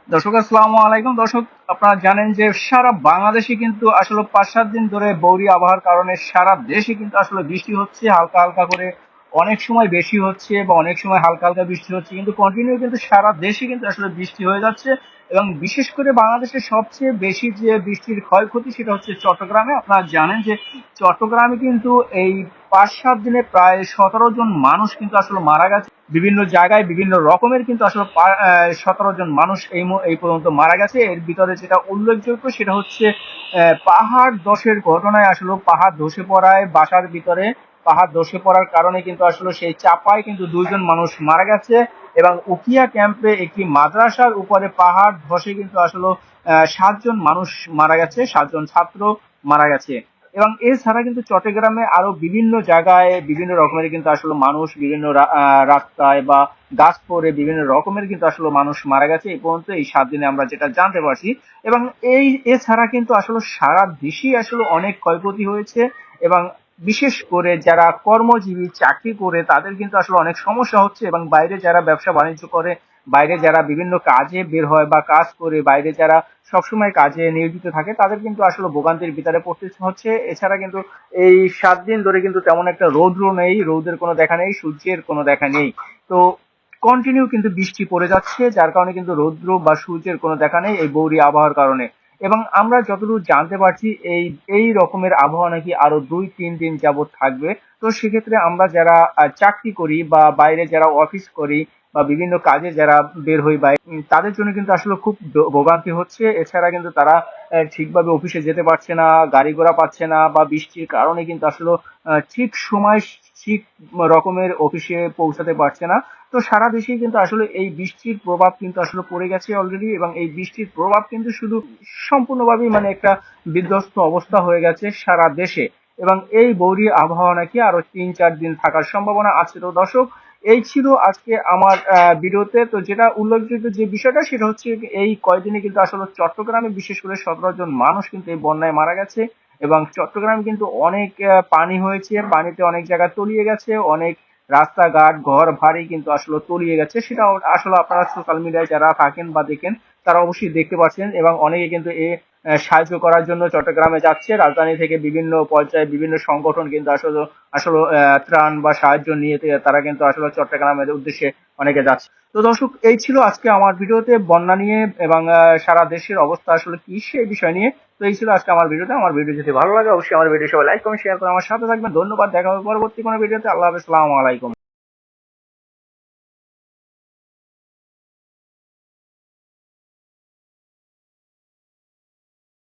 দর্শক আসসালামু আলাইকুম। দর্শক, আপনারা জানেন যে সারা বাংলাদেশে কিন্তু আসলে 5-7 দিন ধরে বৌরি আবহাওয়ার কারণে সারা দেশে কিন্তু আসলে বৃষ্টি হচ্ছে হালকা হালকা করে। অনেক সময় বেশি হচ্ছে বা অনেক সময় হালকা হালকা বৃষ্টি হচ্ছে, কিন্তু কন্টিনিউ কিন্তু সারা দেশে কিন্তু আসলে বৃষ্টি হয়ে যাচ্ছে। এবং বিশেষ করে বাংলাদেশের সবচেয়ে বেশি যে বৃষ্টির ক্ষয়ক্ষতি সেটা হচ্ছে চট্টগ্রামে। আপনারা জানেন যে চট্টগ্রামে কিন্তু এই 5-7 দিনে প্রায় 17 জন মানুষ কিন্তু আসলে মারা গেছে। বিভিন্ন জায়গায় বিভিন্ন রকমের কিন্তু আসলে 17 জন মানুষ এই পর্যন্ত মারা গেছে। এর ভিতরে যেটা উল্লেখযোগ্য সেটা হচ্ছে পাহাড় ধসের ঘটনায় আসলে পাহাড় ধসে পড়ায় বাসার ভিতরে পাহাড় ধসে পড়ার কারণে কিন্তু আসলে সেই চাপায় কিন্তু 2 জন মানুষ মারা গেছে। এবং উকিয়া ক্যাম্পে একটি মাদ্রাসার উপরে পাহাড় ধসে কিন্তু আসলে 7 জন মানুষ মারা গেছে, 7 জন ছাত্র মারা গেছে। এবং এছাড়া কিন্তু চট্টগ্রামে আরো বিভিন্ন জায়গায় বিভিন্ন রকমের কিন্তু আসলে মানুষ বিভিন্ন রাস্তায় বা গাছ পড়ে বিভিন্ন রকমের কিন্তু আসলে মানুষ মারা গেছে এই পর্যন্ত এই 7 দিনে আমরা যেটা জানতে পারছি। এবং এছাড়া কিন্তু আসলে সারা দেশেই আসলে অনেক ক্ষয়ক্ষতি হয়েছে। এবং বিশেষ করে যারা কর্মজীবী চাকরি করে তাদের কিন্তু আসলে অনেক সমস্যা হচ্ছে। এবং বাইরে যারা ব্যবসা বাণিজ্য করে, বাইরে যারা বিভিন্ন কাজে বের হয় বা কাজ করে, বাইরে যারা সবসময় কাজে নিয়োজিত থাকে, তাদের কিন্তু আসলে ভোগান্তির ভিতরে পড়তে হচ্ছে। এছাড়া কিন্তু এই 7 দিন ধরে কিন্তু তেমন একটা রৌদ্র নেই, রৌদের কোনো দেখা নেই, সূর্যের কোনো দেখা নেই। তো কন্টিনিউ কিন্তু বৃষ্টি পড়ে যাচ্ছে, যার কারণে কিন্তু রৌদ্র বা সূর্যের কোনো দেখা নেই এই বৌরি আবহাওয়ার কারণে। এবং আমরা যতদূর জানতে পারছি এই এই রকমের আবহাওয়া নাকি আরো 2-3 দিন যাবত থাকবে। তো সেক্ষেত্রে আমরা যারা চাকরি করি বা বাইরে যারা অফিস করি বা বিভিন্ন কাজে যারা বের হই বাইরে, তাদের জন্য কিন্তু আসলে খুব ভোগান্তি হচ্ছে। এছাড়া কিন্তু তারা ঠিকভাবে অফিসে যেতে পারছে না, গাড়ি ঘোড়া পাচ্ছে না, বা বৃষ্টির কারণে কিন্তু আসলে ঠিক সময় ঠিক রকমের অফিসে পৌঁছাতে পারছে না। তো সারা দেশেই কিন্তু আসলে এই বৃষ্টির প্রভাব কিন্তু আসলে পড়ে গেছে অলরেডি। এবং এই বৃষ্টির প্রভাব কিন্তু শুধু সম্পূর্ণভাবেই মানে একটা বিধ্বস্ত অবস্থা হয়ে গেছে সারা দেশে। এবং এই বৌরি আবহাওয়া নাকি আরো 3-4 দিন থাকার সম্ভাবনা আছে। তো দর্শক, এই ছিল আজকে আমার ভিডিওতে। তো যেটা উল্লেখযোগ্য যে বিষয়টা সেটা হচ্ছে এই কয়দিনে কিন্তু আসলে চট্টগ্রামে বিশেষ করে 17 জন মানুষ কিন্তু এই বন্যায় মারা গেছে। এবং চট্টগ্রামে কিন্তু অনেক পানি হয়েছে, পানিতে অনেক জায়গা তলিয়ে গেছে, অনেক রাস্তাঘাট ঘর বাড়ি কিন্তু আসলে তলিয়ে গেছে। সেটা আসলে আপনারা সোশ্যাল মিডিয়ায় যারা থাকেন বা দেখেন তারা অবশ্যই দেখতে পাচ্ছেন। এবং অনেকে কিন্তু সাহায্য করার জন্য চট্টগ্রামে যাচ্ছে। রাজধানী থেকে বিভিন্ন পর্যায়ে বিভিন্ন সংগঠন কিন্তু আসলে আসলে ত্রাণ বা সাহায্য নিয়ে তারা কিন্তু আসলে চট্টগ্রামের উদ্দেশ্যে অনেকে যাচ্ছে। তো দর্শক, এই ছিল আজকে আমার ভিডিওতে বন্যা নিয়ে এবং সারা দেশের অবস্থা আসলে কি সেই বিষয় নিয়ে। তো এই ছিল আজকে আমার ভিডিওতে। আমার ভিডিও যদি ভালো লাগে অবশ্যই আমার ভিডিও সবাই লাইক কমেন্ট শেয়ার করে আমার সাথে থাকবেন। ধন্যবাদ। দেখা হবে পরবর্তী কোনো ভিডিওতে। আল্লাহ হাফেজ, আসসালামু আলাইকুম।